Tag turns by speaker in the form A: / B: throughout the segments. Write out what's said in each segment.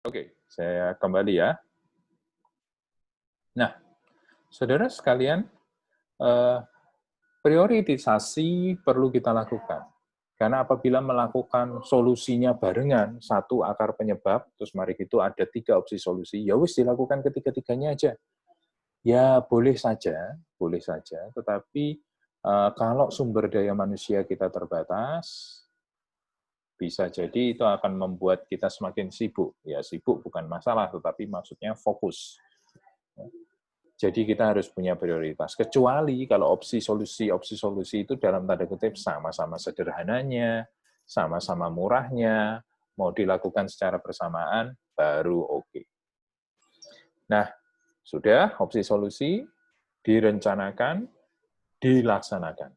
A: Oke, saya kembali ya. Nah, saudara sekalian, eee, prioritisasi perlu kita lakukan. Karena apabila melakukan solusinya barengan, satu akar penyebab, terus mari itu ada 3 opsi solusi, ya wis dilakukan ketiga-tiganya aja. Ya boleh saja, tetapi, kalau sumber daya manusia kita terbatas, bisa jadi itu akan membuat kita semakin sibuk. Ya sibuk bukan masalah, tetapi maksudnya fokus. Jadi kita harus punya prioritas. Kecuali kalau opsi solusi itu dalam tanda kutip sama-sama sederhananya, sama-sama murahnya, mau dilakukan secara bersamaan, baru oke. Nah, sudah opsi solusi, direncanakan, dilaksanakan.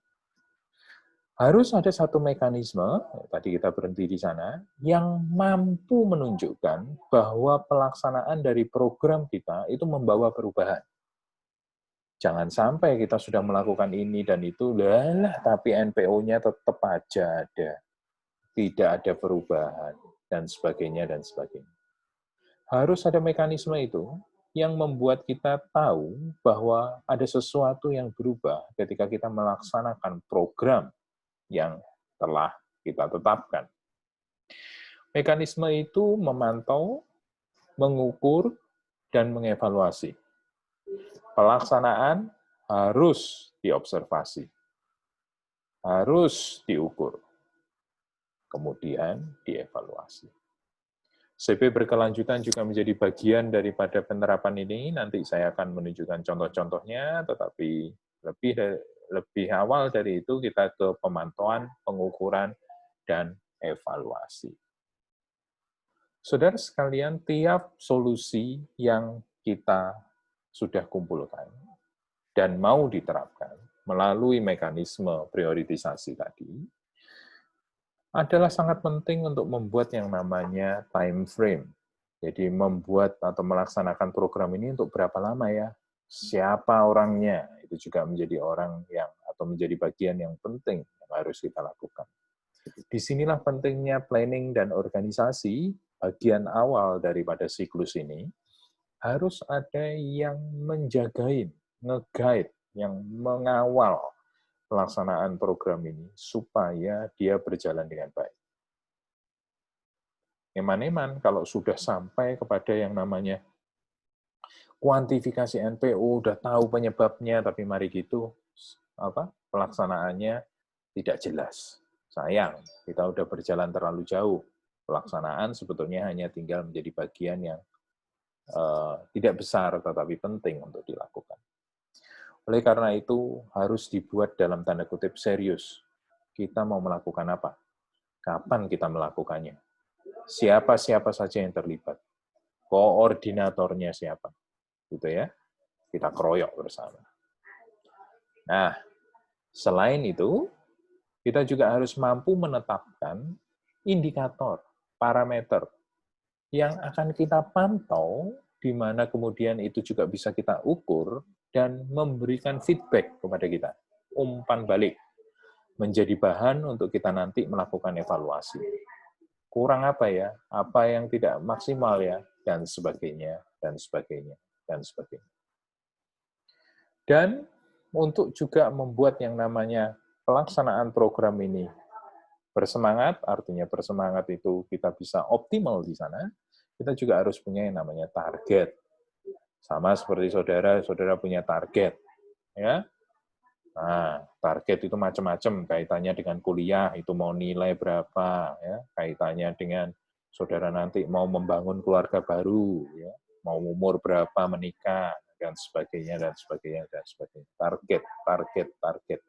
A: Harus ada satu mekanisme, tadi kita berhenti di sana, yang mampu menunjukkan bahwa pelaksanaan dari program kita itu membawa perubahan. Jangan sampai kita sudah melakukan ini dan itu, lah tapi NPO-nya tetap aja ada, tidak ada perubahan, dan sebagainya, dan sebagainya. Harus ada mekanisme itu yang membuat kita tahu bahwa ada sesuatu yang berubah ketika kita melaksanakan program yang telah kita tetapkan. Mekanisme itu memantau, mengukur, dan mengevaluasi. Pelaksanaan harus diobservasi, harus diukur, kemudian dievaluasi. CP berkelanjutan juga menjadi bagian daripada penerapan ini. Nanti saya akan menunjukkan contoh-contohnya, tetapi lebih awal dari itu kita ke pemantauan, pengukuran, dan evaluasi. Saudara sekalian, tiap solusi yang kita sudah kumpulkan dan mau diterapkan melalui mekanisme prioritisasi tadi, adalah sangat penting untuk membuat yang namanya time frame. Jadi membuat atau melaksanakan program ini untuk berapa lama ya? Siapa orangnya? Itu juga menjadi orang yang atau menjadi bagian yang penting yang harus kita lakukan. Disinilah pentingnya planning dan organisasi, bagian awal daripada siklus ini, harus ada yang menjagain, nge-guide, yang mengawal pelaksanaan program ini supaya dia berjalan dengan baik. Eman-eman kalau sudah sampai kepada yang namanya kuantifikasi NPO, udah tahu penyebabnya, tapi mari gitu, pelaksanaannya tidak jelas. Sayang, kita udah berjalan terlalu jauh. Pelaksanaan sebetulnya hanya tinggal menjadi bagian yang tidak besar, tetapi penting untuk dilakukan. Oleh karena itu, harus dibuat dalam tanda kutip serius. Kita mau melakukan apa? Kapan kita melakukannya? Siapa-siapa saja yang terlibat? Koordinatornya siapa? Gitu ya. Kita keroyok bersama. Nah, selain itu, kita juga harus mampu menetapkan indikator, parameter yang akan kita pantau, di mana kemudian itu juga bisa kita ukur dan memberikan feedback kepada kita. Umpan balik, menjadi bahan untuk kita nanti melakukan evaluasi. Kurang apa ya? Apa yang tidak maksimal ya? Dan sebagainya, dan sebagainya, dan sebagainya. Dan untuk juga membuat yang namanya pelaksanaan program ini bersemangat, artinya bersemangat itu kita bisa optimal di sana, kita juga harus punya yang namanya target. Sama seperti saudara, saudara punya target. Ya. Nah, target itu macam-macam, kaitannya dengan kuliah, itu mau nilai berapa, ya, kaitannya dengan saudara nanti mau membangun keluarga baru, ya, mau umur berapa menikah, dan sebagainya, dan sebagainya, dan sebagainya. Target, target, target.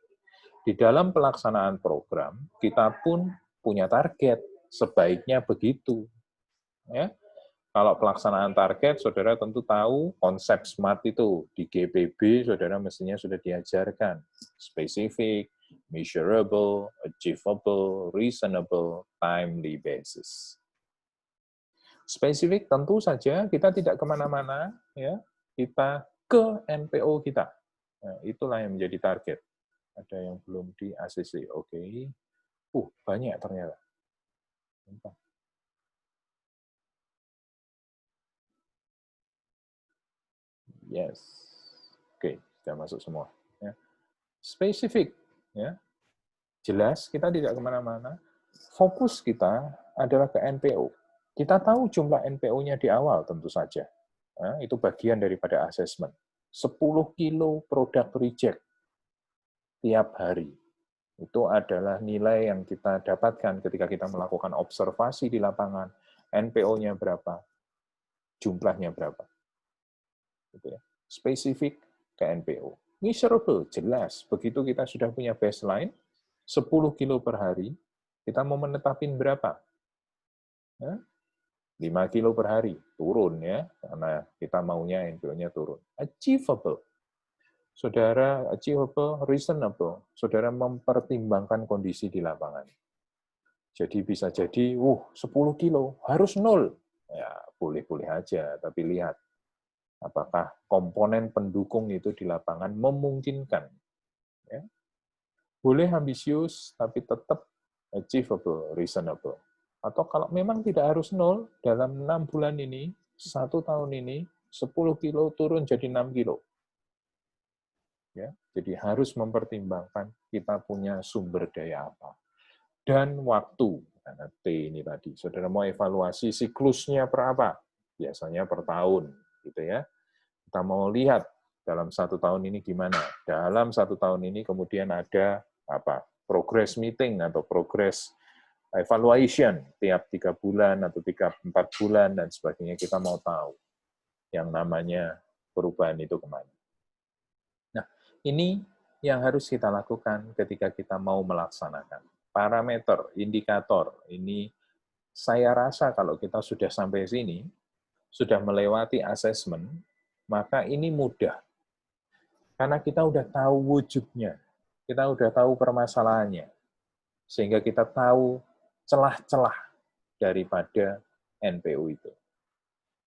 A: Di dalam pelaksanaan program, kita pun punya target, sebaiknya begitu. Ya. Kalau pelaksanaan target, saudara tentu tahu konsep SMART itu. Di GPB, saudara mestinya sudah diajarkan. Specific, measurable, achievable, reasonable, timely basis. Spesifik tentu saja kita tidak kemana-mana, ya, kita ke NPO kita. Nah, itulah yang menjadi target. Ada yang belum di ACC, oke. Banyak ternyata. Yes. Oke, sudah masuk semua. Ya. Spesifik. Ya. Jelas, kita tidak kemana-mana. Fokus kita adalah ke NPO. Kita tahu jumlah NPO-nya di awal tentu saja. Nah, itu bagian daripada asesmen. 10 kilo produk reject tiap hari. Itu adalah nilai yang kita dapatkan ketika kita melakukan observasi di lapangan. NPO-nya berapa, jumlahnya berapa. Gitu ya. Spesifik ke NPO. Measurable, jelas. Begitu kita sudah punya baseline, 10 kilo per hari, kita mau menetapin berapa? 5 kilo per hari, turun ya, karena kita maunya NPO-nya turun. Achievable. Saudara, achievable, reasonable. Saudara mempertimbangkan kondisi di lapangan. Jadi bisa jadi, 10 kilo, harus 0. Ya, boleh-boleh aja, tapi lihat. Apakah komponen pendukung itu di lapangan memungkinkan. Ya. Boleh ambisius, tapi tetap achievable, reasonable. Atau kalau memang tidak harus 0, dalam 6 bulan ini, 1 tahun ini, 10 kilo turun jadi 6 kilo. Ya, jadi harus mempertimbangkan kita punya sumber daya apa. Dan waktu, karena T ini tadi. Saudara mau evaluasi siklusnya berapa? Biasanya per tahun, gitu ya. Kita mau lihat dalam 1 tahun ini gimana. Dalam 1 tahun ini kemudian ada apa? Progress meeting atau progress evaluation tiap 3 bulan atau 4 bulan dan sebagainya. Kita mau tahu yang namanya perubahan itu kemana. Nah, ini yang harus kita lakukan ketika kita mau melaksanakan. Parameter, indikator, ini saya rasa kalau kita sudah sampai sini, sudah melewati asesmen, maka ini mudah. Karena kita udah tahu wujudnya, kita udah tahu permasalahannya, sehingga kita tahu celah-celah daripada NPO itu.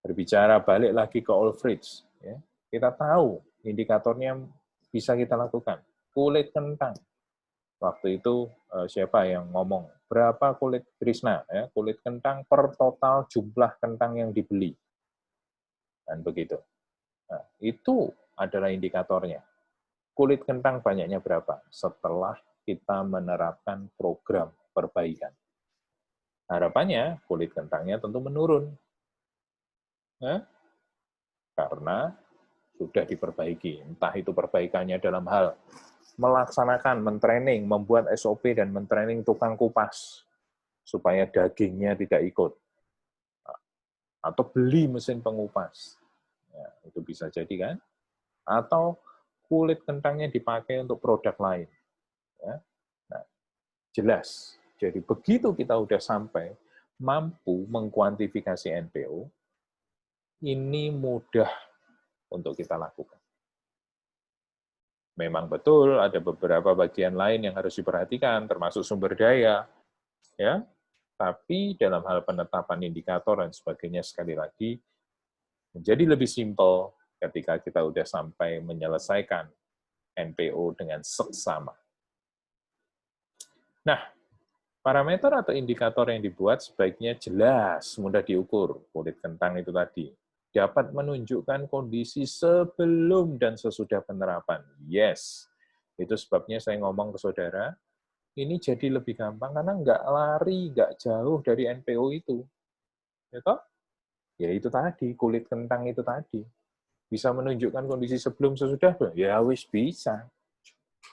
A: Berbicara balik lagi ke Olfrich, ya, kita tahu indikatornya bisa kita lakukan. Kulit kentang. Waktu itu siapa yang ngomong? Berapa kulit Krishna? Ya, kulit kentang per total jumlah kentang yang dibeli. Dan begitu. Nah, itu adalah indikatornya. Kulit kentang banyaknya berapa? Setelah kita menerapkan program perbaikan. Harapannya kulit kentangnya tentu menurun. Ya, karena sudah diperbaiki. Entah itu perbaikannya dalam hal melaksanakan, mentraining, membuat SOP dan mentraining tukang kupas supaya dagingnya tidak ikut. Atau beli mesin pengupas. Ya, itu bisa jadi kan? Atau kulit kentangnya dipakai untuk produk lain. Ya. Nah, jelas. Jadi begitu kita udah sampai mampu mengkuantifikasi NPO, ini mudah untuk kita lakukan. Memang betul ada beberapa bagian lain yang harus diperhatikan, termasuk sumber daya, ya. Tapi dalam hal penetapan indikator dan sebagainya sekali lagi menjadi lebih simpel ketika kita udah sampai menyelesaikan NPO dengan seksama. Nah, parameter atau indikator yang dibuat sebaiknya jelas, mudah diukur. Kulit kentang itu tadi dapat menunjukkan kondisi sebelum dan sesudah penerapan. Yes, itu sebabnya saya ngomong ke saudara, ini jadi lebih gampang karena nggak lari, nggak jauh dari NPO itu. Ya toh? Ya itu tadi, kulit kentang itu tadi. Bisa menunjukkan kondisi sebelum sesudah, ya wis bisa.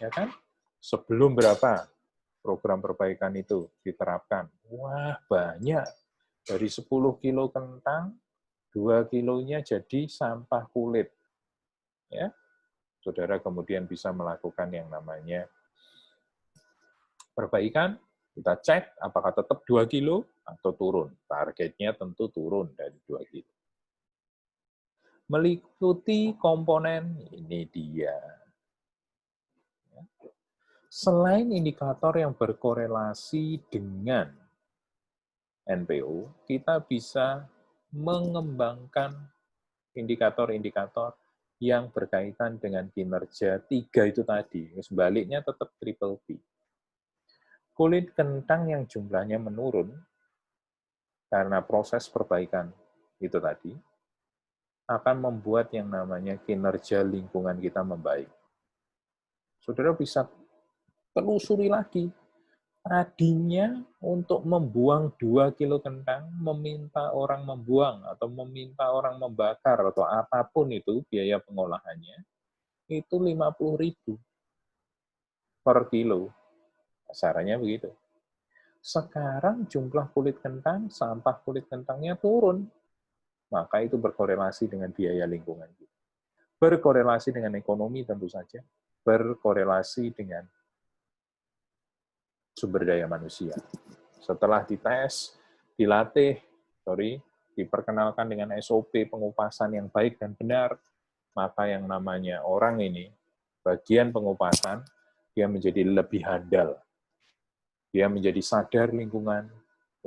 A: Ya kan? Sebelum berapa program perbaikan itu diterapkan? Wah, banyak. Dari 10 kilo kentang, 2 kilonya jadi sampah kulit. Ya, saudara kemudian bisa melakukan yang namanya perbaikan, kita cek apakah tetap 2 kilo atau turun. Targetnya tentu turun dari 2 kilo. Meliputi komponen, ini dia. Selain indikator yang berkorelasi dengan NPO, kita bisa mengembangkan indikator-indikator yang berkaitan dengan kinerja 3 itu tadi. Sebaliknya tetap triple P. Kulit kentang yang jumlahnya menurun karena proses perbaikan itu tadi, akan membuat yang namanya kinerja lingkungan kita membaik. Saudara bisa telusuri lagi. Tadinya untuk membuang 2 kilo kentang, meminta orang membuang atau meminta orang membakar atau apapun itu biaya pengolahannya, itu 50.000 per kilo. Sarannya begitu. Sekarang jumlah kulit kentang, sampah kulit kentangnya turun. Maka itu berkorelasi dengan biaya lingkungan. Berkorelasi dengan ekonomi tentu saja. Berkorelasi dengan sumber daya manusia. Setelah dites, dilatih, diperkenalkan dengan SOP pengupasan yang baik dan benar, maka yang namanya orang ini, bagian pengupasan, dia menjadi lebih handal. Dia menjadi sadar lingkungan,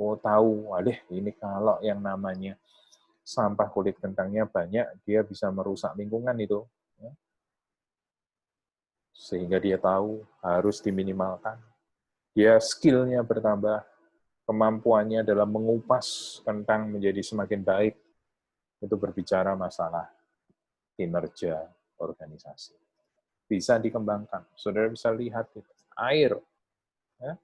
A: oh tahu, ini kalau yang namanya sampah kulit kentangnya banyak, dia bisa merusak lingkungan itu. Sehingga dia tahu harus diminimalkan. Dia skill-nya bertambah, kemampuannya dalam mengupas kentang menjadi semakin baik. Itu berbicara masalah kinerja organisasi. Bisa dikembangkan. Saudara bisa lihat itu. Air. Ya.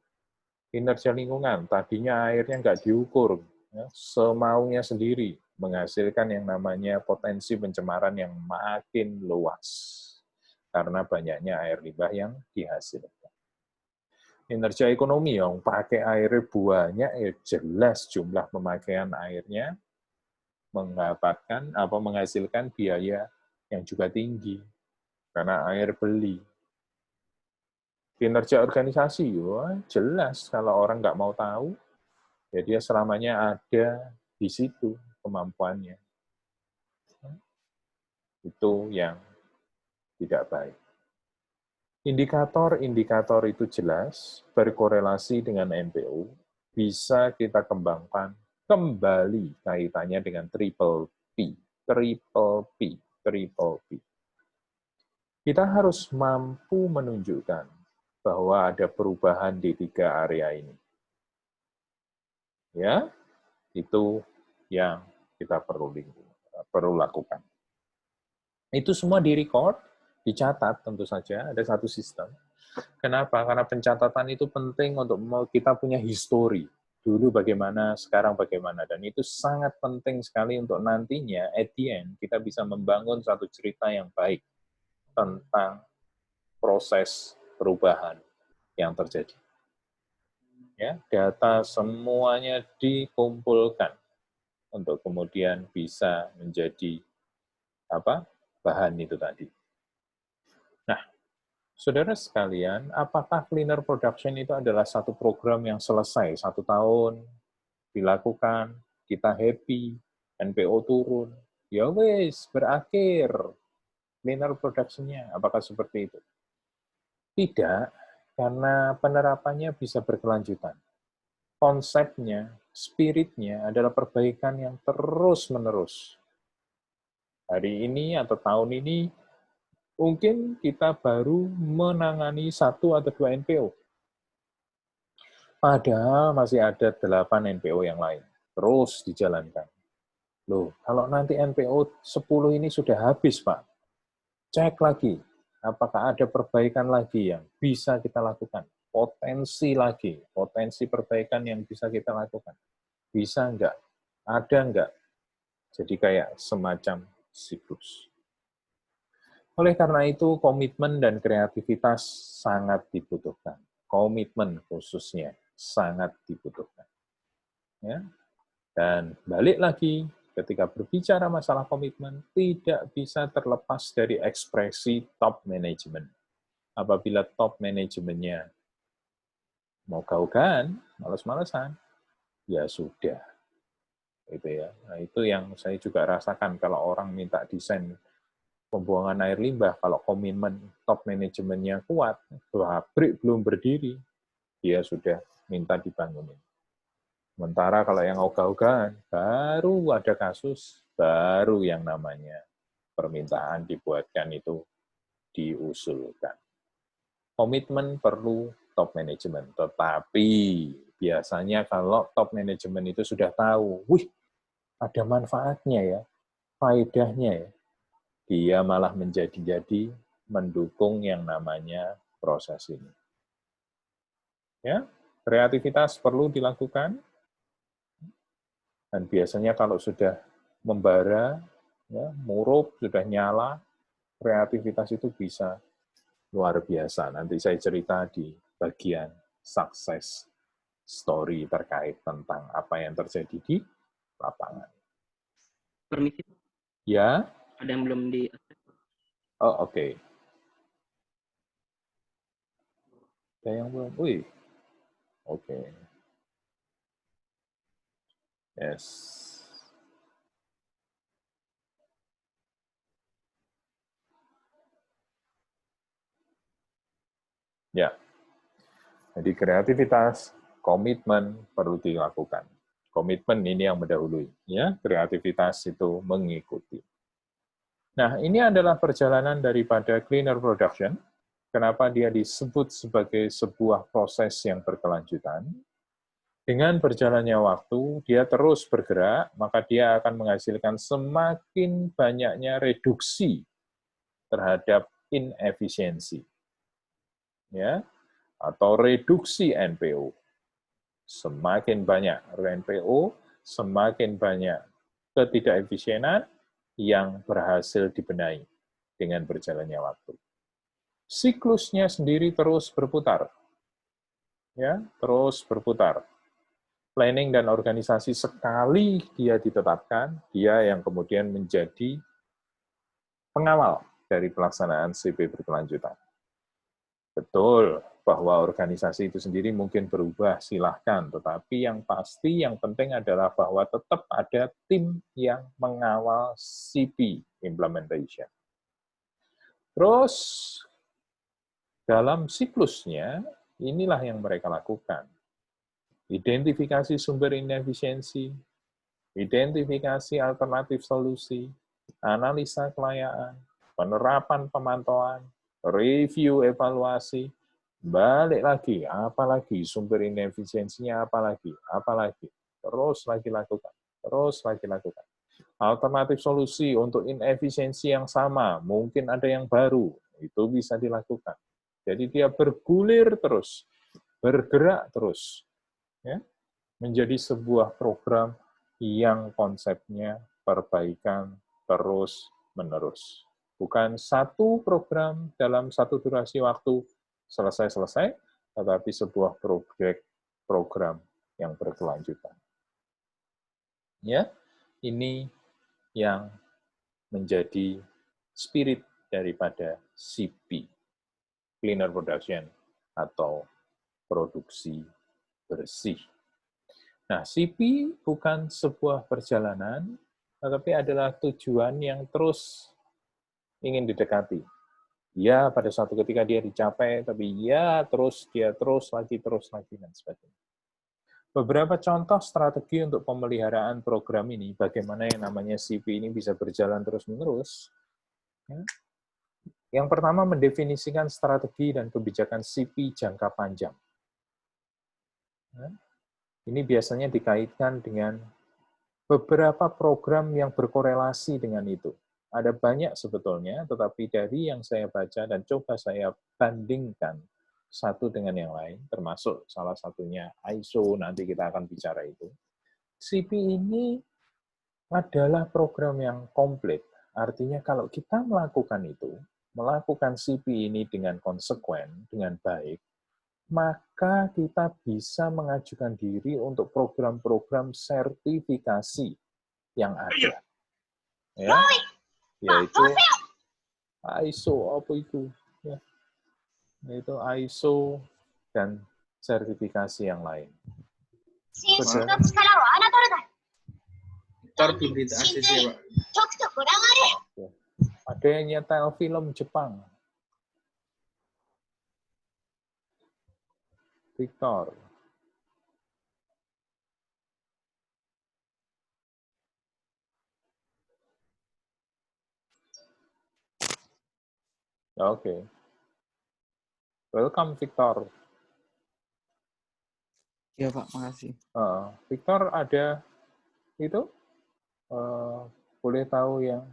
A: Kinerja lingkungan. Tadinya airnya nggak diukur. Ya. Semaunya sendiri. Menghasilkan yang namanya potensi pencemaran yang makin luas. Karena banyaknya air limbah yang dihasilkan. Kinerja ekonomi yang pakai air banyak, ya jelas jumlah pemakaian airnya menghasilkan biaya yang juga tinggi karena air beli. Kinerja organisasi, jelas kalau orang nggak mau tahu, ya dia selamanya ada di situ kemampuannya. Itu yang tidak baik. Indikator-indikator itu jelas berkorelasi dengan NPO, bisa kita kembangkan kembali kaitannya dengan triple P. Kita harus mampu menunjukkan bahwa ada perubahan di 3 area ini. Ya, itu yang kita perlu lakukan. Itu semua direcord, dicatat tentu saja, ada satu sistem. Kenapa? Karena pencatatan itu penting untuk kita punya histori. Dulu bagaimana, sekarang bagaimana. Dan itu sangat penting sekali untuk nantinya, at the end, kita bisa membangun satu cerita yang baik tentang proses perubahan yang terjadi. Ya, data semuanya dikumpulkan untuk kemudian bisa menjadi bahan itu tadi. Nah, saudara sekalian, apakah cleaner production itu adalah satu program yang selesai 1 tahun dilakukan, kita happy, NPO turun, ya wes berakhir cleaner production-nya? Apakah seperti itu? Tidak, karena penerapannya bisa berkelanjutan. Konsepnya, spiritnya adalah perbaikan yang terus-menerus. Hari ini atau tahun ini, mungkin kita baru menangani 1 atau 2 NPO. Padahal masih ada 8 NPO yang lain. Terus dijalankan. Loh, kalau nanti NPO 10 ini sudah habis, Pak, cek lagi, apakah ada perbaikan lagi yang bisa kita lakukan. Potensi perbaikan yang bisa kita lakukan. Bisa enggak? Ada enggak? Jadi kayak semacam siklus. Oleh karena itu, komitmen dan kreativitas sangat dibutuhkan. Komitmen khususnya sangat dibutuhkan. Ya. Dan balik lagi, ketika berbicara masalah komitmen, tidak bisa terlepas dari ekspresi top management. Apabila top manajemennya mau gaugan, males-malesan, ya sudah. Itu ya. Nah, itu yang saya juga rasakan kalau orang minta desain pembuangan air limbah, kalau komitmen top manajemennya kuat, pabrik belum berdiri, dia sudah minta dibangunin. Sementara kalau yang ogah-ogahan, baru ada kasus, baru yang namanya permintaan dibuatkan itu diusulkan. Komitmen perlu top manajemen, tetapi biasanya kalau top manajemen itu sudah tahu, ada manfaatnya ya. faedahnya ya, dia malah menjadi-jadi mendukung yang namanya proses ini. Ya, kreativitas perlu dilakukan, dan biasanya kalau sudah membara, ya, murup, sudah nyala, kreativitas itu bisa luar biasa. Nanti saya cerita di bagian success story terkait tentang apa yang terjadi di lapangan.
B: Permisi,
A: Ya,
B: ada yang belum di.
A: oh oke. Ada yang belum, wih, oke. Yes. Ya, jadi kreativitas, komitmen perlu dilakukan. Komitmen ini yang mendahului, ya, kreativitas itu mengikuti. Nah, ini adalah perjalanan daripada cleaner production. Kenapa dia disebut sebagai sebuah proses yang berkelanjutan? Dengan berjalannya waktu, dia terus bergerak, maka dia akan menghasilkan semakin banyaknya reduksi terhadap inefisiensi, ya, atau reduksi NPO. Semakin banyak NPO, semakin banyak ketidakefisienan yang berhasil dibenahi dengan berjalannya waktu. Siklusnya sendiri terus berputar, ya, terus berputar. Planning dan organisasi sekali dia ditetapkan, dia yang kemudian menjadi pengawal dari pelaksanaan CP berkelanjutan. Betul bahwa organisasi itu sendiri mungkin berubah, silahkan, tetapi yang pasti, yang penting adalah bahwa tetap ada tim yang mengawal CP implementation. Terus, dalam siklusnya, inilah yang mereka lakukan. Identifikasi sumber inefisiensi, identifikasi alternatif solusi, analisa kelayakan, penerapan pemantauan, review evaluasi, balik lagi, apalagi sumber inefisiensinya, apalagi, terus lagi lakukan. Alternatif solusi untuk inefisiensi yang sama, mungkin ada yang baru, itu bisa dilakukan. Jadi dia bergulir terus, bergerak terus, ya, menjadi sebuah program yang konsepnya perbaikan terus-menerus. Bukan satu program dalam satu durasi waktu selesai-selesai, tetapi sebuah program yang berkelanjutan. Ya, ini yang menjadi spirit daripada CP, Cleaner Production, atau produksi bersih. Nah, CP bukan sebuah perjalanan, tetapi adalah tujuan yang terus ingin didekati. Ya, pada suatu ketika dia dicapai, tapi ya dia terus lagi, dan sebagainya. Beberapa contoh strategi untuk pemeliharaan program ini, bagaimana yang namanya CP ini bisa berjalan terus-menerus. Yang pertama, mendefinisikan strategi dan kebijakan CP jangka panjang. Ini biasanya dikaitkan dengan beberapa program yang berkorelasi dengan itu. Ada banyak sebetulnya, tetapi dari yang saya baca dan coba saya bandingkan satu dengan yang lain, termasuk salah satunya ISO, nanti kita akan bicara itu. CP ini adalah program yang komplit. Artinya kalau kita melakukan itu, melakukan CP ini dengan konsekuen, dengan baik, maka kita bisa mengajukan diri untuk program-program sertifikasi yang ada. Ya, yaitu ISO, apa itu? Ya, yaitu ISO dan sertifikasi yang lain. Ada yang nyetel film Jepang. Victor. Oke. Welcome, Victor.
C: Ya Pak, makasih.
A: Victor ada itu Boleh tahu yang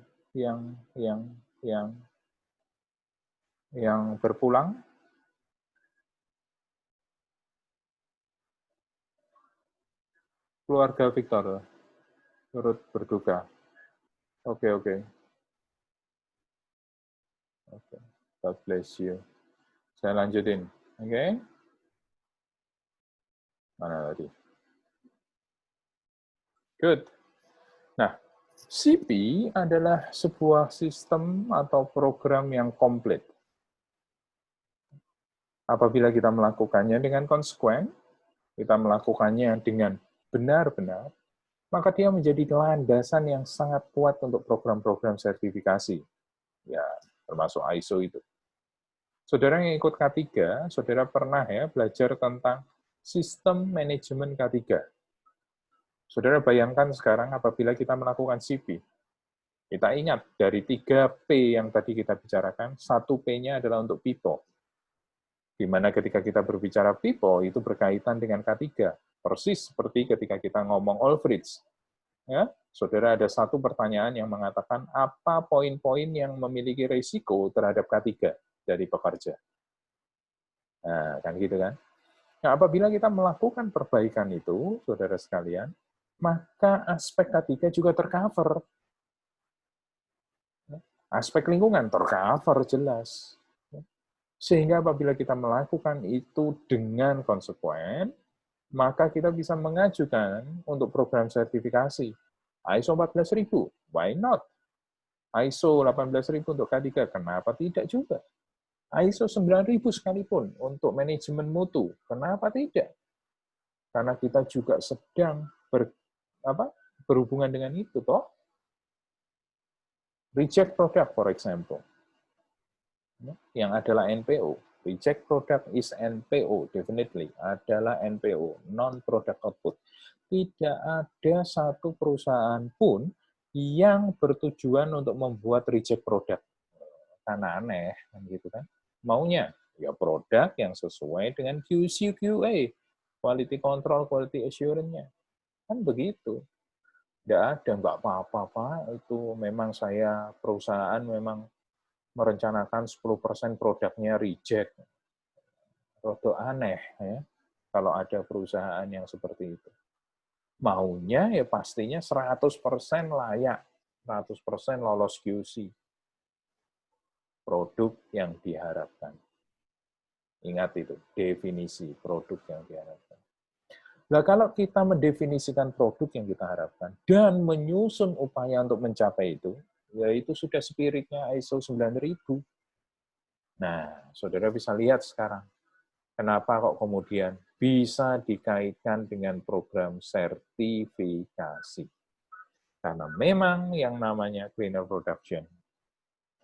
A: berpulang? Keluarga Victor, turut berduka. Oke. God bless you. Saya lanjutin. Oke. Mana tadi? Good. Nah, CP adalah sebuah sistem atau program yang komplit. Apabila kita melakukannya dengan konsekuen, kita melakukannya dengan benar-benar, maka dia menjadi landasan yang sangat kuat untuk program-program sertifikasi. Ya, termasuk ISO itu. Saudara yang ikut K3, saudara pernah ya belajar tentang sistem manajemen K3. Saudara bayangkan sekarang apabila kita melakukan CP, kita ingat dari 3P yang tadi kita bicarakan, 1P-nya adalah untuk people. Di mana ketika kita berbicara people, itu berkaitan dengan K3. Persis seperti ketika kita ngomong Olfrits. Ya, saudara ada satu pertanyaan yang mengatakan apa poin-poin yang memiliki risiko terhadap K3 dari pekerja. Nah, kan gitu kan? Nah, apabila kita melakukan perbaikan itu, saudara sekalian, maka aspek K3 juga tercover. Aspek lingkungan tercover jelas. Sehingga apabila kita melakukan itu dengan konsekuen, maka kita bisa mengajukan untuk program sertifikasi. ISO 14.000, why not? ISO 18.000 untuk K3, kenapa tidak juga? ISO 9.000 sekalipun untuk manajemen mutu, kenapa tidak? Karena kita juga sedang berhubungan dengan itu, toh. Reject product, for example, yang adalah NPO. Reject product is NPO, definitely, adalah NPO, non-product output. Tidak ada satu perusahaan pun yang bertujuan untuk membuat reject product. Karena aneh, kan gitu kan. Maunya, ya produk yang sesuai dengan QC, QA, quality control, quality assurance-nya. Kan begitu. Tidak ada, nggak apa-apa, Pak. Itu memang saya, perusahaan memang merencanakan 10% produknya reject. Rodok aneh, ya, kalau ada perusahaan yang seperti itu. Maunya ya pastinya 100% layak, 100% lolos QC. Produk yang diharapkan. Ingat itu, definisi produk yang diharapkan. Nah, kalau kita mendefinisikan produk yang kita harapkan dan menyusun upaya untuk mencapai itu, yaitu sudah spiritnya ISO 9000. Nah, saudara bisa lihat sekarang, kenapa kok kemudian bisa dikaitkan dengan program sertifikasi. Karena memang yang namanya cleaner production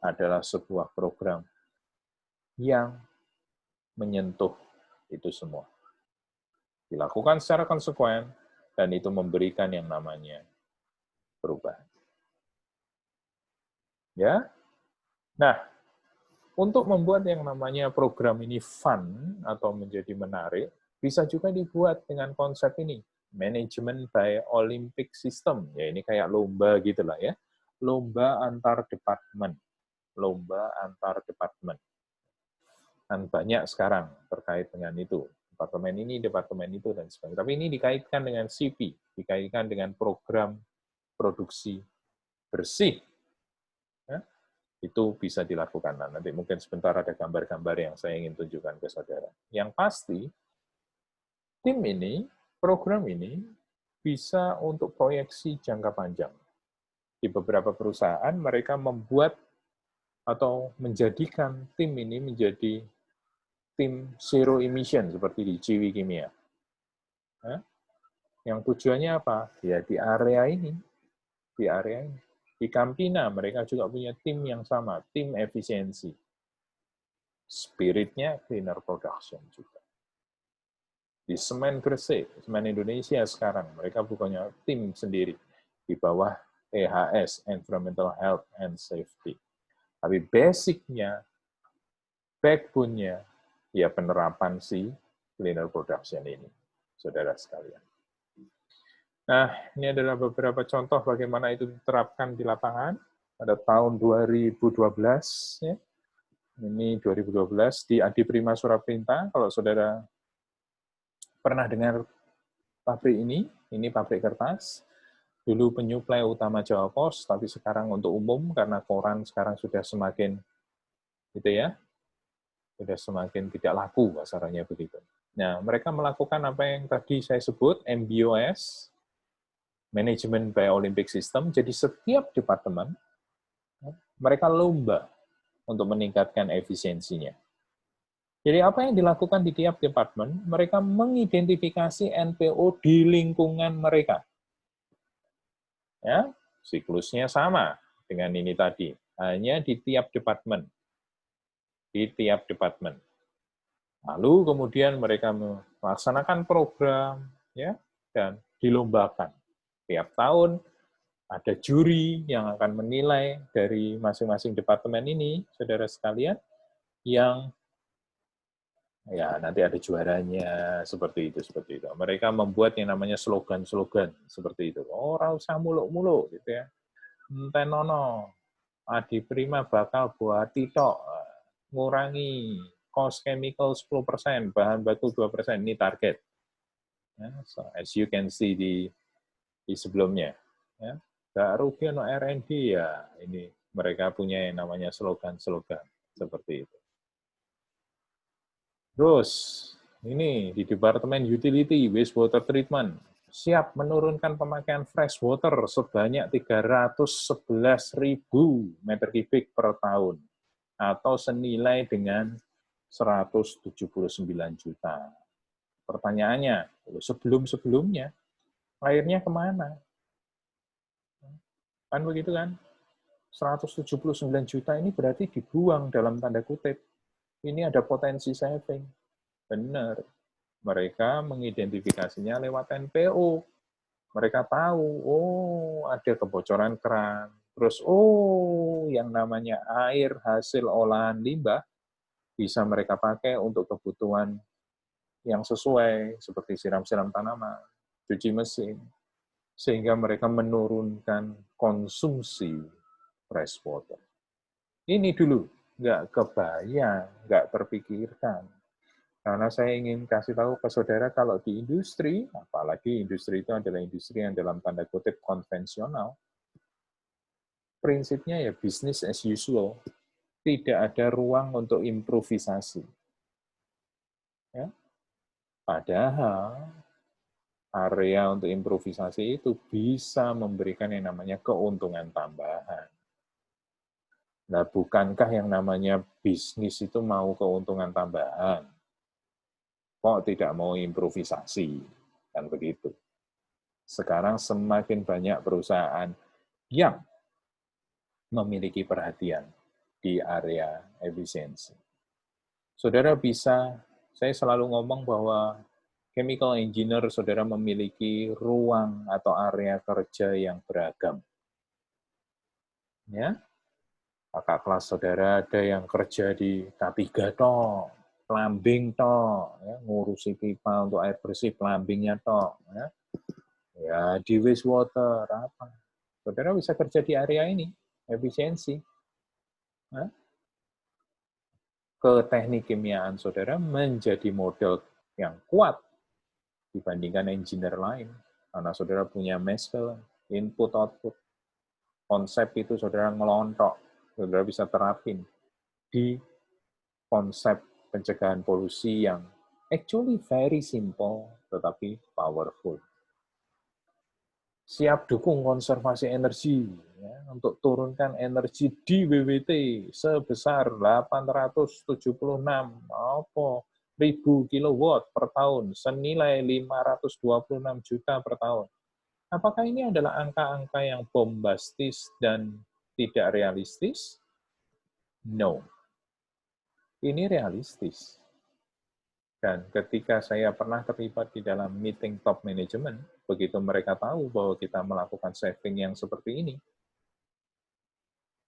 A: adalah sebuah program yang menyentuh itu semua. Dilakukan secara konsekuen, dan itu memberikan yang namanya perubahan. Ya. Nah, untuk membuat yang namanya program ini fun atau menjadi menarik, bisa juga dibuat dengan konsep ini, management by Olympic system. Ya, ini kayak lomba gitulah ya. Lomba antar departemen. Lomba antar departemen. Dan banyak sekarang terkait dengan itu. Departemen ini, departemen itu, dan sebagainya. Tapi ini dikaitkan dengan CP, dikaitkan dengan program produksi bersih. Ya, itu bisa dilakukan. Nah, nanti mungkin sebentar ada gambar-gambar yang saya ingin tunjukkan ke saudara. Yang pasti, tim ini, program ini, bisa untuk proyeksi jangka panjang. Di beberapa perusahaan, mereka membuat atau menjadikan tim ini menjadi tim zero emission seperti di Ciwi Kimia. Yang tujuannya apa? Ya di area ini. Di area ini. Di Campina mereka juga punya tim yang sama, tim efisiensi. Spiritnya cleaner production juga. Di Semen Gresik, Semen Indonesia sekarang, mereka punya tim sendiri di bawah EHS, Environmental Health and Safety. Tapi basic-nya, backbone-nya, ya penerapan si cleaner production ini, saudara sekalian. Nah, ini adalah beberapa contoh bagaimana itu diterapkan di lapangan pada tahun 2012. Ya. Ini 2012 di Adi Prima Suraprintah. Kalau saudara pernah dengar pabrik ini pabrik kertas. Dulu penyuplai utama Jawa Pos, tapi sekarang untuk umum karena koran sekarang sudah semakin gitu ya, sudah semakin tidak laku kasarannya begitu. Nah, mereka melakukan apa yang tadi saya sebut MBOS, Management by Olympic System. Jadi setiap departemen mereka lomba untuk meningkatkan efisiensinya. Jadi apa yang dilakukan di tiap departemen, mereka mengidentifikasi NPO di lingkungan mereka. Ya, siklusnya sama dengan ini tadi, hanya di tiap departemen. Di tiap departemen. Lalu kemudian mereka melaksanakan program ya dan dilombakan. Tiap tahun ada juri yang akan menilai dari masing-masing departemen ini, saudara sekalian, yang ya nanti ada juaranya seperti itu. Mereka membuat yang namanya slogan-slogan seperti itu. Ora usah muluk-muluk gitu ya. Entenono, Adi Prima bakal buat tok, ngurangi cost chemical 10%, bahan baku 2%, ini target. Ya, so as you can see di sebelumnya. Ya. Gak rugi no R&D ya, ini mereka punya yang namanya slogan-slogan seperti itu. Terus, ini di Departemen Utility Wastewater Treatment, siap menurunkan pemakaian fresh water sebanyak 311.000 meter kubik per tahun, atau senilai dengan 179 juta. Pertanyaannya, sebelum-sebelumnya, airnya kemana? Kan begitu kan? 179 juta ini berarti dibuang dalam tanda kutip. Ini ada potensi saving. Benar. Mereka mengidentifikasinya lewat NPO. Mereka tahu, oh ada kebocoran keran. Terus, oh yang namanya air hasil olahan limbah bisa mereka pakai untuk kebutuhan yang sesuai, seperti siram-siram tanaman, cuci mesin, sehingga mereka menurunkan konsumsi fresh water. Ini dulu, nggak kebayang, nggak terpikirkan. Karena saya ingin kasih tahu ke saudara kalau di industri, apalagi industri itu adalah industri yang dalam tanda kutip konvensional, prinsipnya ya business as usual. Tidak ada ruang untuk improvisasi. Ya. Padahal area untuk improvisasi itu bisa memberikan yang namanya keuntungan tambahan. Nah, bukankah yang namanya bisnis itu mau keuntungan tambahan? Kok tidak mau improvisasi? Kan begitu. Sekarang semakin banyak perusahaan yang memiliki perhatian di area efisiensi. Saudara bisa, saya selalu ngomong bahwa chemical engineer saudara memiliki ruang atau area kerja yang beragam. Ya, kakak kelas saudara ada yang kerja di K3 toh, plumbing toh, ya, ngurusi pipa untuk air bersih, plumbingnya toh, ya di wastewater apa. Saudara bisa kerja di area ini, efisiensi. Ya. Ke teknik kimiaan saudara menjadi model yang kuat dibandingkan engineer lain. Karena saudara punya meskel, input-output. Konsep itu saudara ngelontok, saudara bisa terapin di konsep pencegahan polusi yang actually very simple, tetapi powerful. Siap dukung konservasi energi, ya, untuk turunkan energi di WWT sebesar 876 kilowatt per tahun, senilai 526 juta per tahun. Apakah ini adalah angka-angka yang bombastis dan tidak realistis? No. Ini realistis. Dan ketika saya pernah terlibat di dalam meeting top management, begitu mereka tahu bahwa kita melakukan saving yang seperti ini,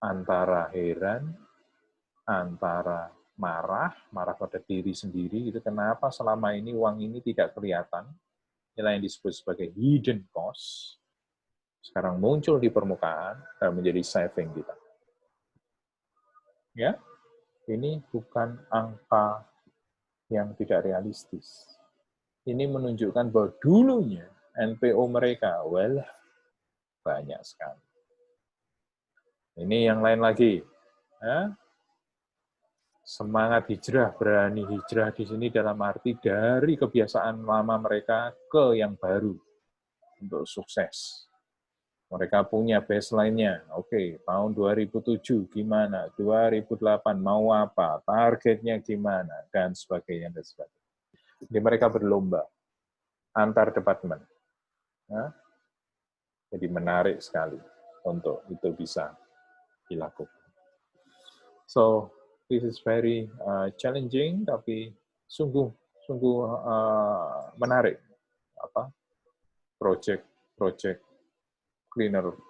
A: antara heran, antara marah pada diri sendiri, itu kenapa selama ini uang ini tidak kelihatan, inilah yang disebut sebagai hidden cost, sekarang muncul di permukaan dan menjadi saving kita. Ya, ini bukan angka yang tidak realistis. Ini menunjukkan bahwa dulunya NPO mereka, well, banyak sekali. Ini yang lain lagi. Ya. Semangat hijrah, berani hijrah di sini dalam arti dari kebiasaan lama mereka ke yang baru untuk sukses. Mereka punya baseline-nya. Oke, tahun 2007 gimana? 2008 mau apa? Targetnya gimana? Dan sebagainya. Dan sebagainya. Jadi mereka berlomba antar departemen. Nah, jadi menarik sekali untuk itu bisa dilakukan. So, this is very challenging, tapi sungguh menarik. Project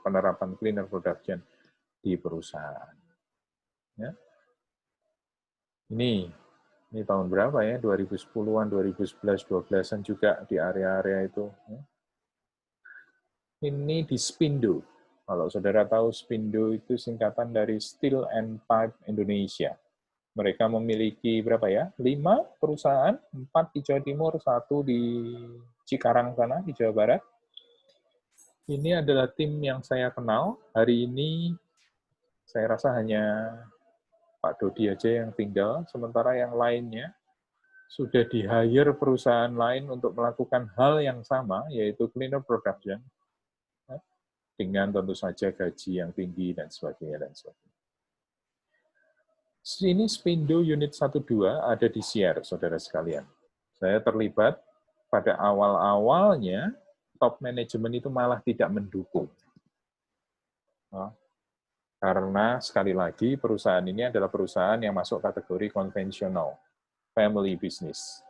A: penerapan cleaner production di perusahaan. Ya. Ini tahun berapa ya? 2010-an, 2011, 12-an juga di area-area itu. Ya. Ini di Spindo. Kalau saudara tahu, Spindo itu singkatan dari Steel and Pipe Indonesia. Mereka memiliki berapa ya? 5 perusahaan, 4 di Jawa Timur, 1 di Cikarang sana, di Jawa Barat. Ini adalah tim yang saya kenal. Hari ini saya rasa hanya Pak Dodi aja yang tinggal, sementara yang lainnya sudah di-hire perusahaan lain untuk melakukan hal yang sama, yaitu cleaner production, dengan tentu saja gaji yang tinggi dan sebagainya. Sini Spindo Unit 1-2 ada di Sier, saudara sekalian. Saya terlibat pada awal-awalnya, top manajemen itu malah tidak mendukung. Karena sekali lagi perusahaan ini adalah perusahaan yang masuk kategori konvensional, family business.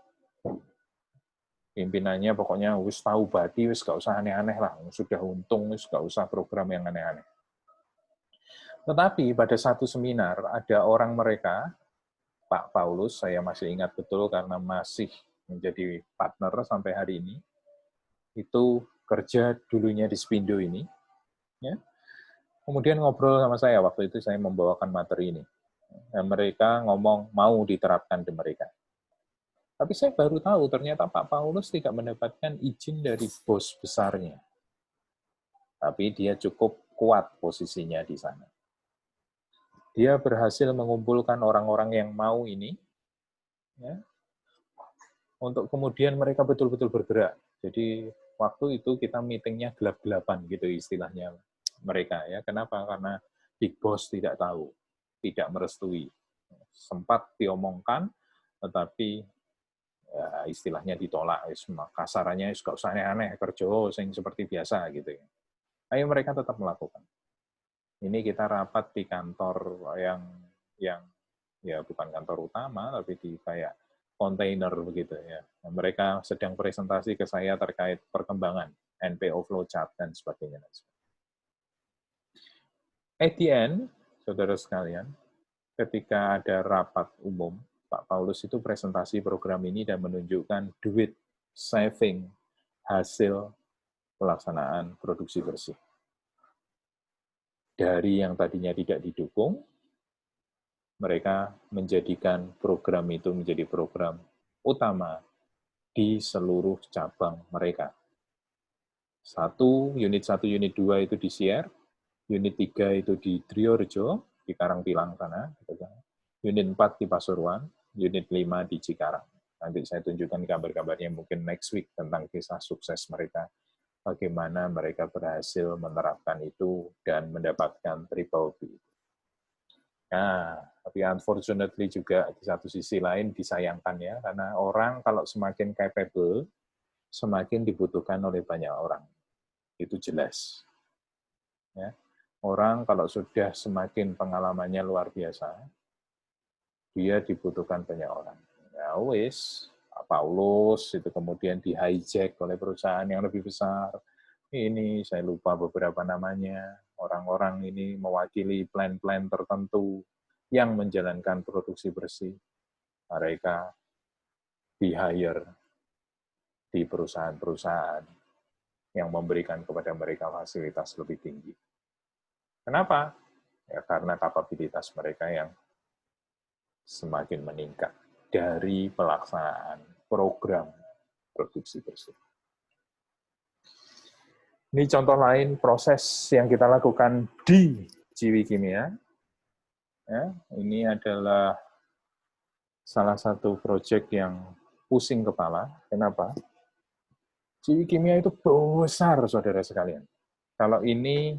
A: Pimpinannya pokoknya wis tahu badi, wis gak usah aneh-aneh lah, sudah untung, wis gak usah program yang aneh-aneh. Tetapi pada satu seminar ada orang mereka, Pak Paulus, saya masih ingat betul karena masih menjadi partner sampai hari ini, itu kerja dulunya di Spindo ini, ya. Kemudian ngobrol sama saya, waktu itu saya membawakan materi ini. Dan mereka ngomong mau diterapkan di mereka. Tapi saya baru tahu ternyata Pak Paulus tidak mendapatkan izin dari bos besarnya. Tapi dia cukup kuat posisinya di sana. Dia berhasil mengumpulkan orang-orang yang mau ini, ya, untuk kemudian mereka betul-betul bergerak. Jadi waktu itu kita meetingnya gelap-gelapan gitu istilahnya mereka, ya. Kenapa? Karena Big Boss tidak tahu, tidak merestui. Sempat diomongkan, tetapi ya, istilahnya ditolak, kasarannya gak usah aneh-aneh, kerja sing seperti biasa gitu ya. Ayo mereka tetap melakukan. Ini kita rapat di kantor yang ya bukan kantor utama, tapi di kayak kontainer begitu ya. Mereka sedang presentasi ke saya terkait perkembangan NPO flowchart dan sebagainya. At the end, saudara sekalian, ketika ada rapat umum, Pak Paulus itu presentasi program ini dan menunjukkan duit saving hasil pelaksanaan produksi bersih. Dari yang tadinya tidak didukung, mereka menjadikan program itu menjadi program utama di seluruh cabang mereka. Unit 1, unit 2 itu di Sier, unit 3 itu di Driorejo, di Karangpilang sana, unit 4 di Pasuruan, unit 5 di Cikarang. Nanti saya tunjukkan kabar-kabarnya mungkin next week tentang kisah sukses mereka, bagaimana mereka berhasil menerapkan itu dan mendapatkan triple B. Nah, tapi unfortunately juga di satu sisi lain disayangkan ya, karena orang kalau semakin capable, semakin dibutuhkan oleh banyak orang. Itu jelas. Ya. Orang kalau sudah semakin pengalamannya luar biasa, dia dibutuhkan banyak orang. Ya wis, Paulus itu kemudian di-hijack oleh perusahaan yang lebih besar. Ini saya lupa beberapa namanya. Orang-orang ini mewakili plan-plan tertentu yang menjalankan produksi bersih. Mereka di-hire di perusahaan-perusahaan yang memberikan kepada mereka fasilitas lebih tinggi. Kenapa? Ya, karena kapabilitas mereka yang semakin meningkat dari pelaksanaan program produksi bersih. Ini contoh lain proses yang kita lakukan di Ciwi Kimia. Ya, ini adalah salah satu proyek yang pusing kepala. Kenapa? Ciwi Kimia itu besar, saudara sekalian. Kalau ini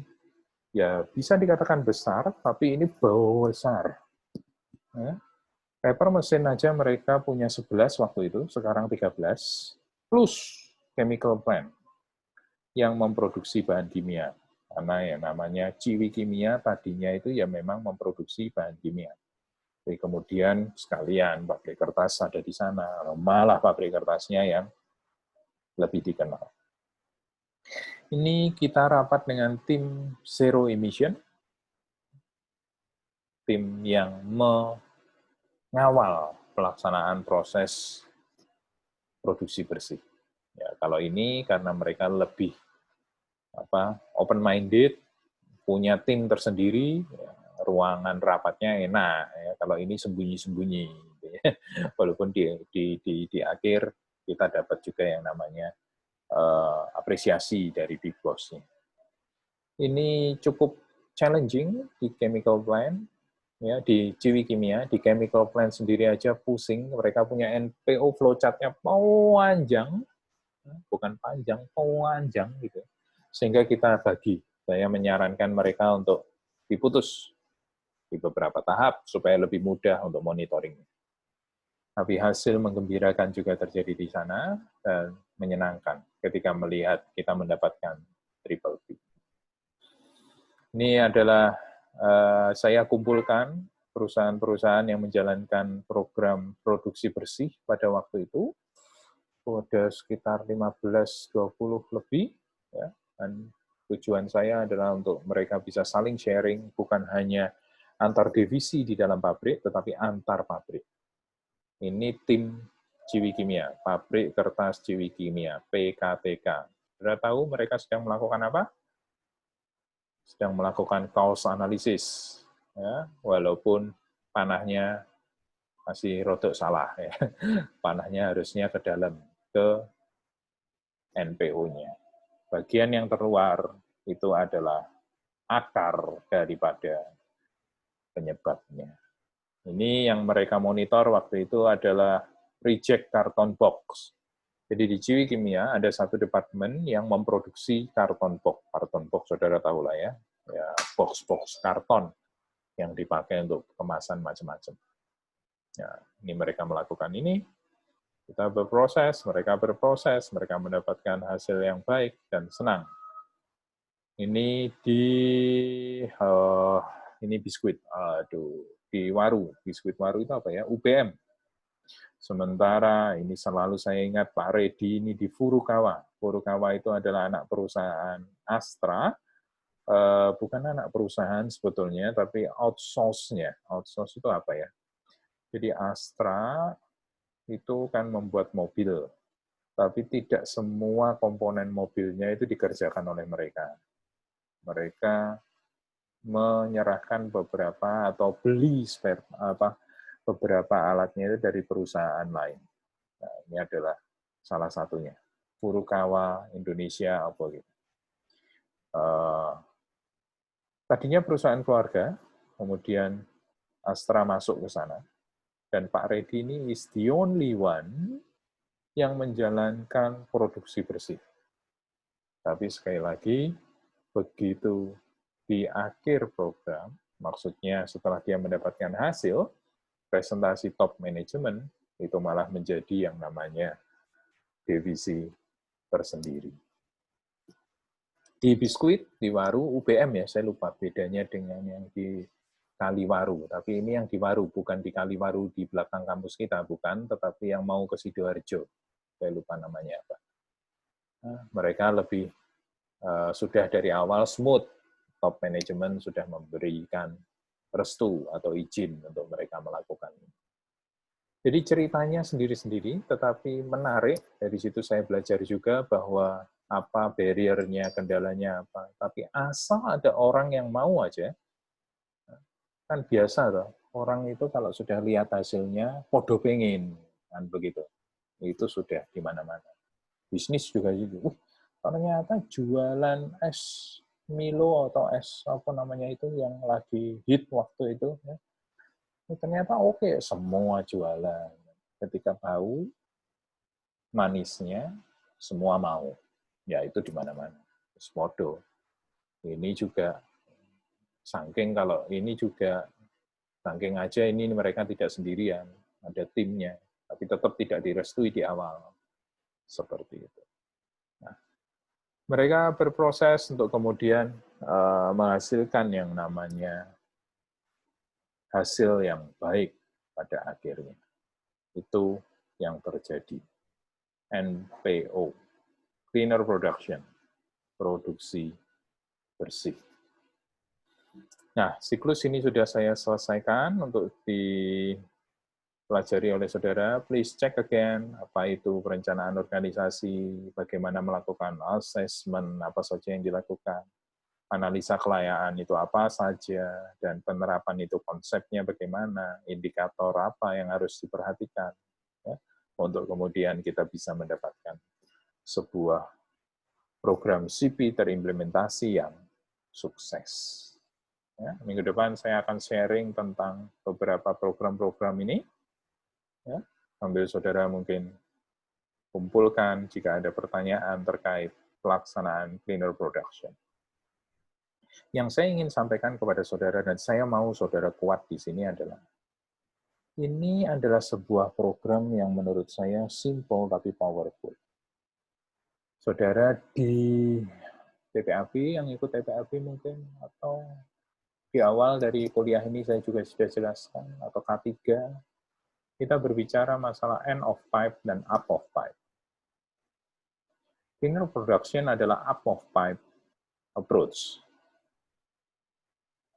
A: ya bisa dikatakan besar, tapi ini besar. Ya. Paper mesin aja mereka punya 11 waktu itu, sekarang 13, plus chemical plant yang memproduksi bahan kimia. Karena yang namanya Ciwi Kimia tadinya itu ya memang memproduksi bahan kimia. Jadi kemudian sekalian pabrik kertas ada di sana, malah pabrik kertasnya yang lebih dikenal. Ini kita rapat dengan tim Zero Emission, tim yang mengawal pelaksanaan proses produksi bersih. Ya, kalau ini karena mereka lebih open-minded, punya tim tersendiri, ya, ruangan rapatnya enak. Ya, kalau ini sembunyi-sembunyi, gitu ya. Walaupun di akhir kita dapat juga yang namanya apresiasi dari Big Boss-nya. Ini cukup challenging di chemical plant, ya, di Ciwi Kimia, di chemical plant sendiri aja pusing, mereka punya NPO flowchart-nya panjang, bukan panjang, panjang gitu. Sehingga kita bagi, saya menyarankan mereka untuk diputus di beberapa tahap supaya lebih mudah untuk monitoring. Tapi hasil menggembirakan juga terjadi di sana dan menyenangkan ketika melihat kita mendapatkan triple B. Ini adalah saya kumpulkan perusahaan-perusahaan yang menjalankan program produksi bersih pada waktu itu. Ada sekitar 15-20 lebih, ya, dan tujuan saya adalah untuk mereka bisa saling sharing, bukan hanya antar divisi di dalam pabrik, tetapi antar pabrik. Ini tim Ciwi Kimia, Pabrik Kertas Ciwi Kimia, PKTK. Sudah tahu mereka sedang melakukan apa? Sedang melakukan cause analysis, ya, walaupun panahnya masih rodok salah, ya. Panahnya harusnya ke dalam, ke NPO-nya. Bagian yang terluar itu adalah akar daripada penyebabnya. Ini yang mereka monitor waktu itu adalah reject karton box. Jadi di Ciwi Kimia ada satu departemen yang memproduksi karton box. Karton box, saudara tahu lah ya, box-box karton yang dipakai untuk kemasan macam-macam. Ya, ini mereka melakukan ini, kita berproses, mereka mendapatkan hasil yang baik dan senang. Ini ini biskuit, di Waru, biskuit Waru itu apa ya? UBM. Sementara ini selalu saya ingat Pak Redi ini di Furukawa. Furukawa itu adalah anak perusahaan Astra, bukan anak perusahaan sebetulnya, tapi outsource-nya. Outsource itu apa ya? Jadi Astra itu kan membuat mobil, tapi tidak semua komponen mobilnya itu dikerjakan oleh mereka. Mereka menyerahkan beberapa atau beli beberapa alatnya itu dari perusahaan lain. Nah, ini adalah salah satunya. Furukawa Indonesia apa gitu. Tadinya perusahaan keluarga, kemudian Astra masuk ke sana, dan Pak Redi ini is the only one yang menjalankan produksi bersih. Tapi sekali lagi, begitu di akhir program, maksudnya setelah dia mendapatkan hasil, presentasi top manajemen, itu malah menjadi yang namanya divisi tersendiri. Di biskuit, di Waru, UBM ya, saya lupa bedanya dengan yang di Kaliwaru. Tapi ini yang di Waru, bukan di Kaliwaru di belakang kampus kita, bukan, tetapi yang mau ke Sidoarjo. Saya lupa namanya apa. Nah, mereka lebih sudah dari awal smooth, top manajemen sudah memberikan restu atau izin untuk mereka melakukan ini. Jadi ceritanya sendiri-sendiri, tetapi menarik. Dari situ saya belajar juga bahwa apa barrier-nya, kendalanya apa. Tapi asal ada orang yang mau aja, kan biasa loh. Orang itu kalau sudah lihat hasilnya, podo pengen, kan begitu. Itu sudah di mana-mana. Bisnis juga gitu. Ternyata jualan es Milo atau es apa namanya itu yang lagi hit waktu itu, ya. Ternyata oke, semua jualan. Ketika bau, manisnya, semua mau. Ya itu di mana-mana. Semodo. Ini juga, saking kalau ini juga, saking aja ini mereka tidak sendirian, ada timnya, tapi tetap tidak direstui di awal. Seperti itu. Nah, mereka berproses untuk kemudian menghasilkan yang namanya hasil yang baik pada akhirnya. Itu yang terjadi. NPO, Cleaner Production, produksi bersih. Nah, siklus ini sudah saya selesaikan untuk dipelajari oleh saudara. Please check again, apa itu perencanaan organisasi, bagaimana melakukan assessment, apa saja yang dilakukan, analisa kelayaan itu apa saja, dan penerapan itu konsepnya bagaimana, indikator apa yang harus diperhatikan, ya, untuk kemudian kita bisa mendapatkan sebuah program CP terimplementasi yang sukses. Ya, minggu depan saya akan sharing tentang beberapa program-program ini. Ya, sambil saudara mungkin kumpulkan jika ada pertanyaan terkait pelaksanaan cleaner production. Yang saya ingin sampaikan kepada saudara, dan saya mau saudara kuat di sini adalah, ini adalah sebuah program yang menurut saya simple tapi powerful. Saudara di TPAP, yang ikut TPAP mungkin, atau di awal dari kuliah ini saya juga sudah jelaskan, atau K3, kita berbicara masalah end of pipe dan up of pipe. Cleaner production adalah up of pipe approach.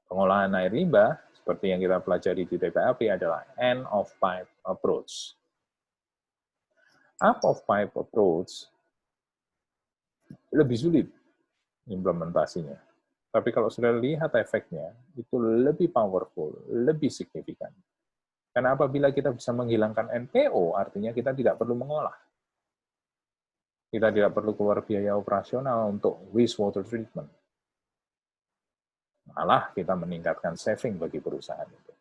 A: Pengolahan air limbah, seperti yang kita pelajari di TPAP, adalah end of pipe approach. Up of pipe approach lebih sulit implementasinya. Tapi kalau sudah lihat efeknya, itu lebih powerful, lebih signifikan. Karena apabila kita bisa menghilangkan NPO, artinya kita tidak perlu mengolah. Kita tidak perlu keluar biaya operasional untuk wastewater treatment. Malah kita meningkatkan saving bagi perusahaan itu.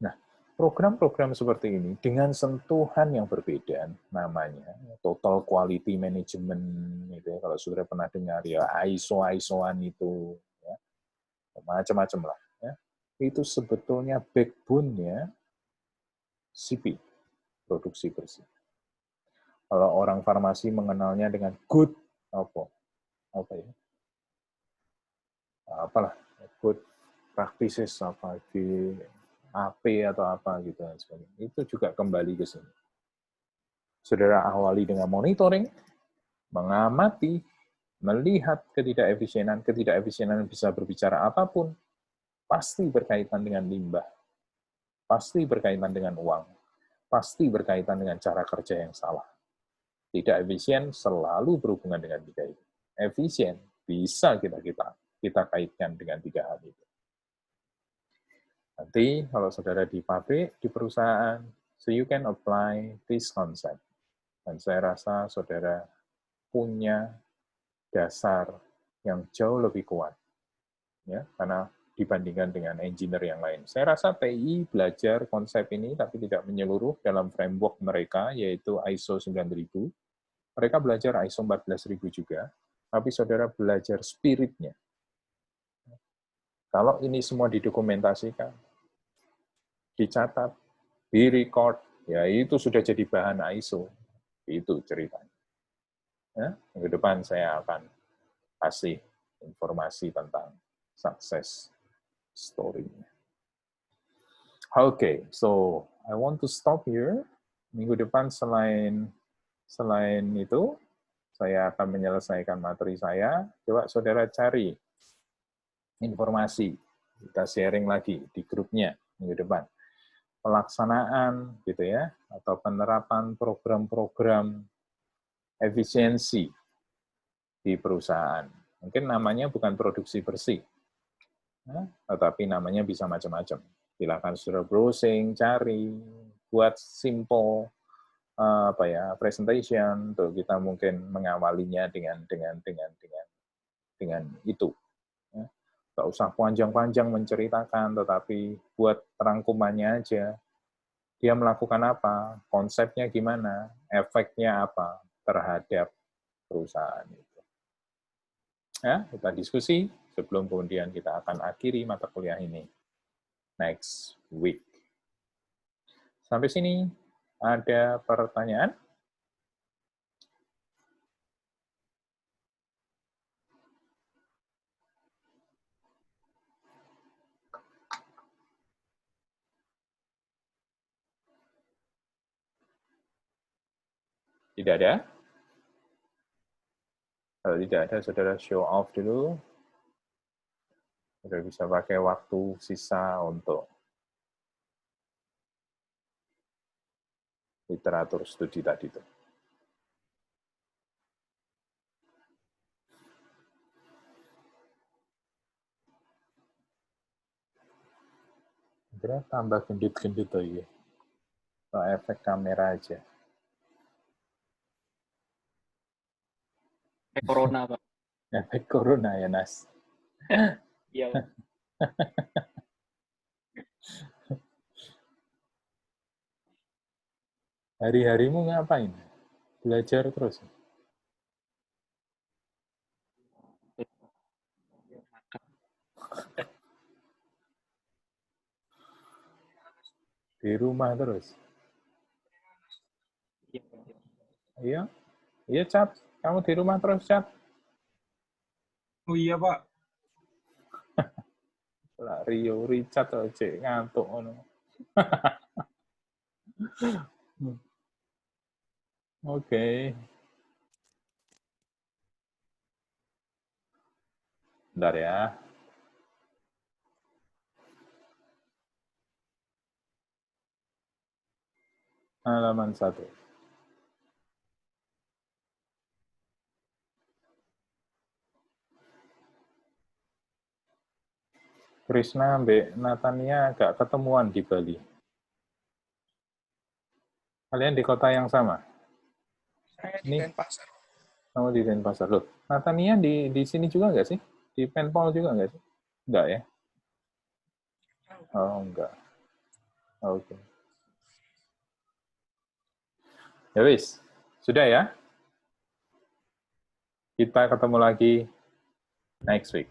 A: Nah, program-program seperti ini dengan sentuhan yang berbeda, namanya total quality management, gitu ya. Kalau sudah pernah dengar ya ISO-ISOan itu, ya, macam-macam lah. Ya. Itu sebetulnya backbone-nya CP, produksi bersih. Kalau orang farmasi mengenalnya dengan good apa ya? Apalah good practices apa di AP atau apa gitu dan sebagainya. Itu juga kembali ke sini. Saudara awali dengan monitoring, mengamati, melihat ketidakefisienan bisa berbicara apapun, pasti berkaitan dengan limbah, pasti berkaitan dengan uang, pasti berkaitan dengan cara kerja yang salah. Tidak efisien selalu berhubungan dengan tiga itu. Efisien bisa kita kaitkan dengan tiga hal itu. Nanti kalau saudara di pabrik, di perusahaan, so you can apply this concept. Dan saya rasa saudara punya dasar yang jauh lebih kuat, ya, karena dibandingkan dengan engineer yang lain. Saya rasa TI belajar konsep ini, tapi tidak menyeluruh dalam framework mereka, yaitu ISO 9000. Mereka belajar ISO 14000 juga, tapi saudara belajar spiritnya. Kalau ini semua didokumentasikan, dicatat, di-record, ya itu sudah jadi bahan ISO. Itu ceritanya. Ya, minggu depan saya akan kasih informasi tentang success story-nya. Okay, so I want to stop here. Minggu depan selain itu, saya akan menyelesaikan materi saya. Coba saudara cari informasi, kita sharing lagi di grupnya minggu depan. pelaksanaan gitu ya, atau penerapan program-program efisiensi di perusahaan. Mungkin namanya bukan produksi bersih, tetapi namanya bisa macam-macam. Silakan sudah browsing, cari, buat simple presentation untuk kita mungkin mengawalinya dengan itu. Nggak usah panjang-panjang menceritakan, tetapi buat rangkumannya aja. Dia melakukan apa, konsepnya gimana, efeknya apa terhadap perusahaan itu. Ya, kita diskusi sebelum kemudian kita akan akhiri mata kuliah ini next week. Sampai sini ada pertanyaan? Tidak ada? Kalau tidak ada, saudara show off dulu. Sudah bisa pakai waktu sisa untuk literatur studi tadi itu. Kira tambah gendut-gendut tuh ya. Efek kamera aja.
B: Corona, Pak.
A: Efek corona ya, Nas.
B: Iya, Pak.
A: Hari-harimu ngapain? Belajar terus? Di rumah terus?
B: Iya, Pak.
A: Iya? Iya, Cat. Kamu di rumah terus, Cat?
C: Oh iya, Pak.
A: Lah, Rio, Richard, aja ngantuk. Oke. Bentar ya. Halaman 1. Krishna Mbak Natania agak ketemuan di Bali. Kalian di kota yang sama?
C: Saya di
A: Nih.
C: Denpasar.
A: Kamu di Denpasar. Loh, Natania di sini juga nggak sih? Di Penpol juga nggak sih? Enggak ya? Oh, enggak. Oke. Ya wis, sudah ya? Kita ketemu lagi next week.